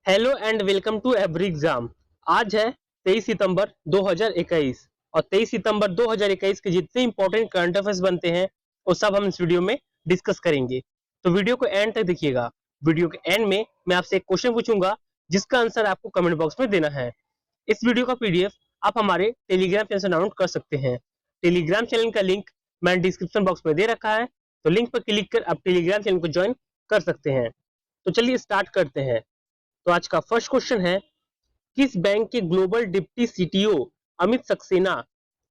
Hello and welcome to every exam. आज है 23 सितंबर 2021 और 23 सितंबर 2021 के जितने इंपॉर्टेंट करंट अफेयर्स बनते हैं वो सब हम इस वीडियो में डिस्कस करेंगे। तो वीडियो को एंड तक देखिएगा। वीडियो के एंड में मैं आपसे एक क्वेश्चन पूछूंगा जिसका आंसर आपको कमेंट बॉक्स में देना है। इस वीडियो का पीडीएफ आप हमारे टेलीग्राम चैनल से डाउनलोड कर सकते हैं। टेलीग्राम चैनल का लिंक मैंने डिस्क्रिप्शन बॉक्स में दे रखा है, तो लिंक पर क्लिक कर आप टेलीग्राम चैनल को ज्वाइन कर सकते हैं। तो चलिए स्टार्ट करते हैं। तो आज का फर्स्ट क्वेश्चन है, किस बैंक के global deputy CTO Amit Saxena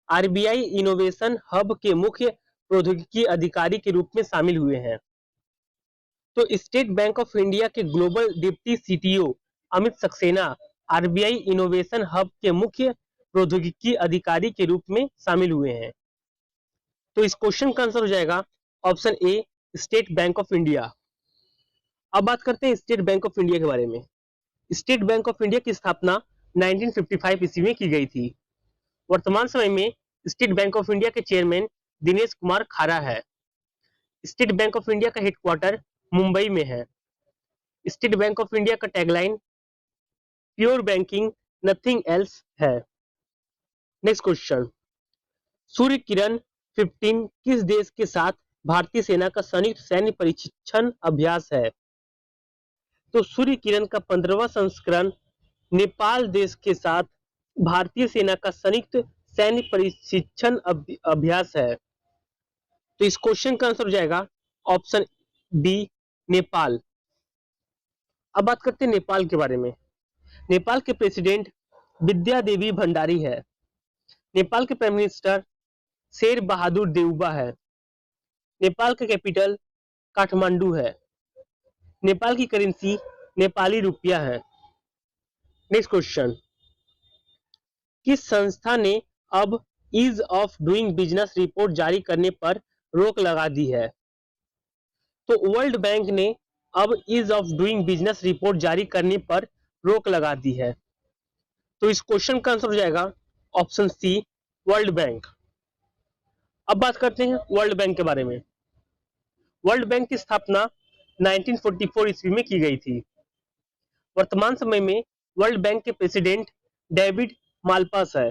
RBI innovation hub के मुख्य प्रौद्योगिकी अधिकारी के रूप में शामिल हुए हैं? तो स्टेट बैंक ऑफ इंडिया के global deputy CTO Amit Saxena RBI innovation hub के मुख्य प्रौद्योगिकी अधिकारी के रूप में शामिल हुए हैं। तो इस क्वेश्चन का आंसर हो जाएगा option A, state bank of India. अब बात करते हैं स्टेट बैंक ऑफ इंडिया के बारे में। स्टेट बैंक ऑफ इंडिया की स्थापना 1955 ईस्वी में की गई थी। वर्तमान समय में स्टेट बैंक ऑफ इंडिया के चेयरमैन दिनेश कुमार खारा है। स्टेट बैंक ऑफ इंडिया का हेडक्वार्टर मुंबई में है। स्टेट बैंक ऑफ इंडिया का tagline pure banking nothing else है। नेक्स्ट क्वेश्चन, सूर्य किरण 15 किस देश के साथ भारतीय सेना का संयुक्त सैन्य प्रशिक्षण अभ्यास है? तो सूर्य किरण का 15वां संस्करण नेपाल देश के साथ भारतीय सेना का संयुक्त सैन्य प्रशिक्षण अभ्यास है। तो इस क्वेश्चन का आंसर हो जाएगा ऑप्शन बी, नेपाल। अब बात करते हैं नेपाल के बारे में। नेपाल के प्रेसिडेंट विद्या देवी भंडारी है। नेपाल के प्राइम मिनिस्टर शेर बहादुर देउबा है। नेपाल का कैपिटल काठमांडू है। नेपाल की करेंसी नेपाली रुपया है। नेक्स्ट क्वेश्चन, किस संस्था ने अब ease of doing business report जारी करने पर रोक लगा दी है? तो वर्ल्ड बैंक ने अब ease of doing business report जारी करने पर रोक लगा दी है। तो इस क्वेश्चन का आंसर हो जाएगा ऑप्शन सी, वर्ल्ड बैंक। अब बात करते हैं वर्ल्ड बैंक के बारे में। वर्ल्ड बैंक की स्थापना 1944 ईस्वी में की गई थी। वर्तमान समय में वर्ल्ड बैंक के प्रेसिडेंट डेविड मालपास है।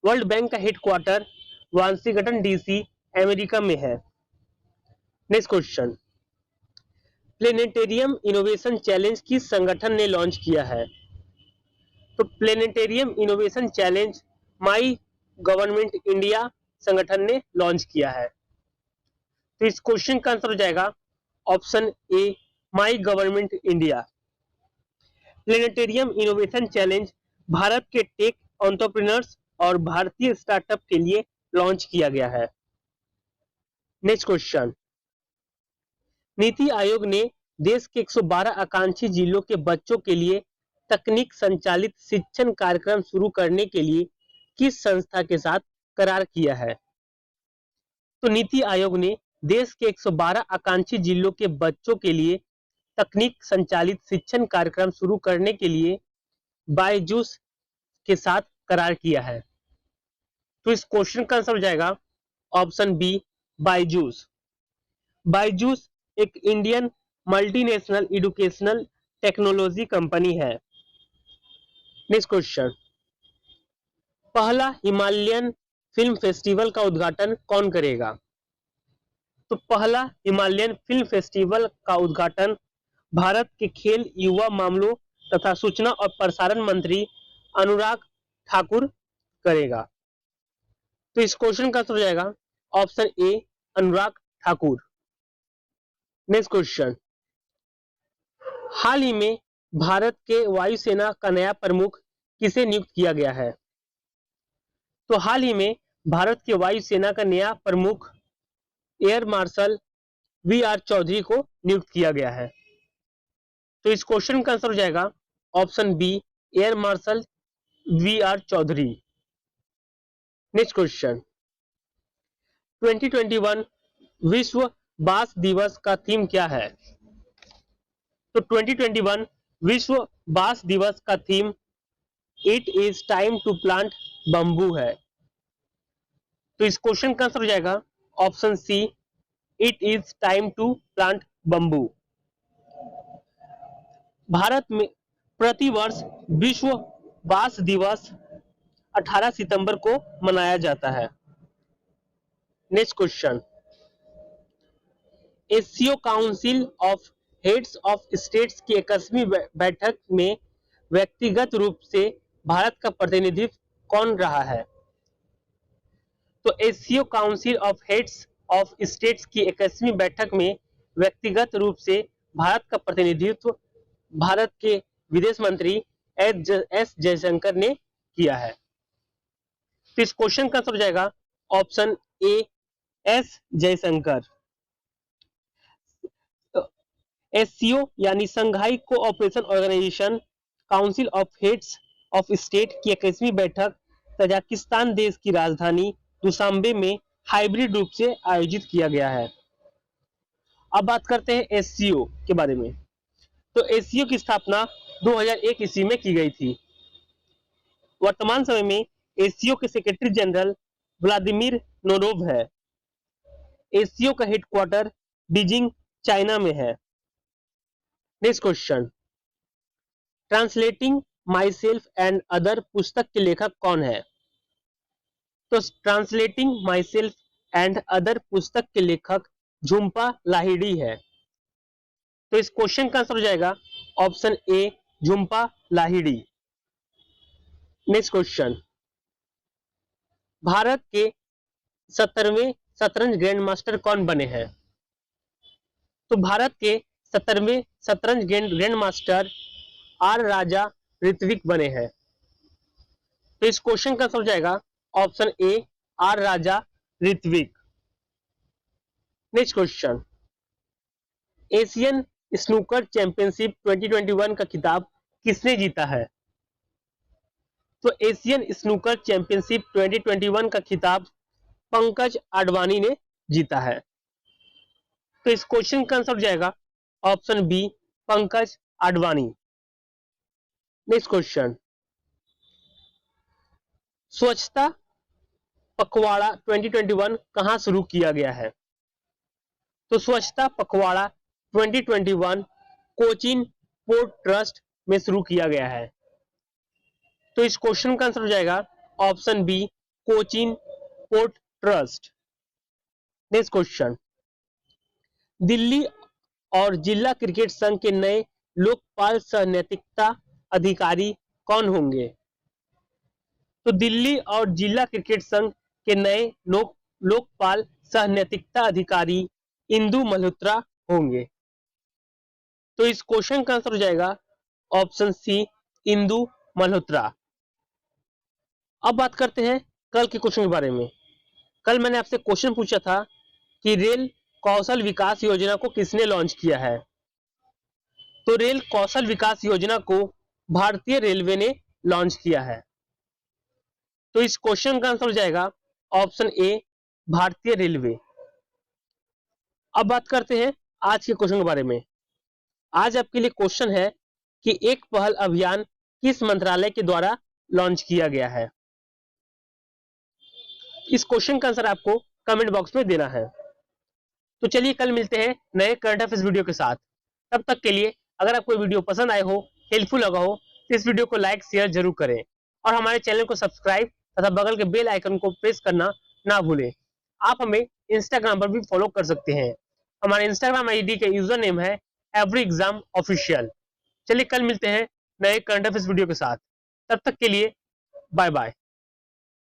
वर्ल्ड बैंक का हेडक्वार्टर वाशिंगटन डीसी अमेरिका में है। Next question, planetarium innovation challenge किस संगठन ने लॉन्च किया है? तो planetarium innovation challenge my government India संगठन ने लॉन्च किया है। तो इस क्वेश्चन का आंसर हो जाएगा option A, my government India. Planetarium innovation challenge Bharat के टेक एंटरप्रेन्योर्स और भारतीय स्टार्टअप के लिए लॉन्च किया गया है। नेक्स्ट क्वेश्चन, नीति आयोग ने देश के 112 आकांक्षी जिलों के बच्चों के लिए तकनीक संचालित शिक्षण कार्यक्रम शुरू करने के लिए किस संस्था के साथ करार किया है? तो नीति आयोग ने देश के 112 आकांक्षी जिलों के बच्चों के लिए तकनीक संचालित शिक्षण कार्यक्रम शुरू करने के लिए बायजूस के साथ करार किया है। तो इस क्वेश्चन का आंसर हो जाएगा ऑप्शन बी, बायजूस। बायजूस एक Indian multinational educational technology company है। नेक्स्ट क्वेश्चन, पहला हिमालयन फिल्म फेस्टिवल का उद्घाटन कौन करेगा? तो पहला हिमालयन फिल्म फेस्टिवल का उद्घाटन भारत के खेल, युवा मामलों तथा सूचना और प्रसारण मंत्री अनुराग ठाकुर करेगा। तो इस क्वेश्चन का आंसर हो जाएगा option A, Anurag Thakur. Next question, हाल ही में भारत के वायुसेना का नया प्रमुख किसे नियुक्त किया गया है? तो हाल ही में भारत के वायुसेना का नया प्रमुख एयर मार्शल वी.आर. चौधरी को नियुक्त किया गया है। तो इस क्वेश्चन का आंसर हो जाएगा option B, air marshal V R. Chaudhary. Next question, 2021 विश्व बांस दिवस का थीम क्या है? तो 2021 विश्व बांस दिवस का theme it is time to plant bamboo है। तो इस क्वेश्चन का आंसर हो जाएगा option C, it is time to plant bamboo. Bharat में प्रतिवर्ष विश्व बांस दिवस 18 सितंबर को मनाया जाता है। Next question, SCO council of heads of states की 21वीं बैठक में व्यक्तिगत रूप से भारत का प्रतिनिधित्व कौन रहा है? तो SCO council of heads of states की 21वीं बैठक में व्यक्तिगत रूप से भारत का प्रतिनिधित्व भारत के विदेश मंत्री एस जयशंकर ने किया है। तो इस क्वेश्चन का आंसर हो जाएगा option A, S Jaishankar. SCO यानी Shanghai cooperation organisation council of heads of state की 21वीं बैठक तजाकिस्तान देश की राजधानी दुशांबे में हाइब्रिड रूप से आयोजित किया गया है। अब बात करते हैं एससीओ के बारे में। तो एससीओ की स्थापना 2001 ईस्वी में की गई थी। वर्तमान समय में एससीओ के सेक्रेटरी जनरल व्लादिमीर नोरोव है। एससीओ का हेडक्वार्टर बीजिंग चाइना में है। Next question, translating my self and other पुस्तक के लेखक कौन है? तो translating my self and other पुस्तक के लेखक झुम्पा लाहिड़ी है। तो इस क्वेश्चन का आंसर हो जाएगा ऑप्शन ए, झुम्पा लाहिड़ी। नेक्स्ट क्वेश्चन, भारत के 17वें शतरंज ग्रैंड मास्टर कौन बने हैं? तो भारत के 17वें शतरंज grand master R Raja Rithvik बने हैं। तो इस क्वेश्चन का आंसर हो जाएगा option A, R Raja Rithvik. Next question, Asian snooker championship 2021 का खिताब किसने जीता है? तो एशियन स्नूकर चैंपियनशिप 2021 का खिताब पंकज आडवाणी ने जीता है। तो इस क्वेश्चन का आंसर हो जाएगा option B, Pankaj Advani. Next question, Swachhta Pakhwada 2021 कहां शुरू किया गया है? तो स्वच्छता पखवाड़ा 2021 कोचीन पोर्ट ट्रस्ट में शुरू किया गया है। तो इस क्वेश्चन का आंसर हो जाएगा option B, Cochin port trust. Next question, Delhi और जिला क्रिकेट संघ के नए लोकपाल सह नैतिकता अधिकारी कौन होंगे? तो दिल्ली और जिला क्रिकेट संघ के नए लोकपाल सह नैतिकता अधिकारी इंदु मल्होत्रा होंगे। तो इस क्वेश्चन का आंसर हो जाएगा ऑप्शन सी, इंदु मल्होत्रा। अब बात करते हैं कल के क्वेश्चन के बारे में। कल मैंने आपसे क्वेश्चन पूछा था कि रेल कौशल विकास योजना को किसने लॉन्च किया है? तो रेल कौशल विकास योजना को भारतीय रेलवे ने लॉन्च किया है। तो इस क्वेश्चन का आंसर हो जाएगा ऑप्शन ए, भारतीय रेलवे। अब बात करते हैं आज के क्वेश्चन के बारे में। आज आपके लिए क्वेश्चन है कि एक पहल अभियान किस मंत्रालय के द्वारा लॉन्च किया गया है? इस क्वेश्चन का आंसर आपको कमेंट बॉक्स में देना है। तो चलिए कल मिलते हैं नए करंट अफेयर्स वीडियो के साथ। तब तक के लिए अगर आपको वीडियो पसंद आए हो, हेल्पफुल लगा हो, तो इस वीडियो को लाइक शेयर जरूर करें और हमारे चैनल को सब्सक्राइब तथा बगल के बेल आइकन को प्रेस करना ना भूलें। आप हमें इंस्टाग्राम पर भी फॉलो कर सकते हैं। हमारे इंस्टाग्राम आईडी के यूजर नेम है एवरी एग्जाम ऑफिशियल। चलिए कल मिलते हैं नए करंट अफेयर्स वीडियो के साथ। तब तक के लिए बाय बाय।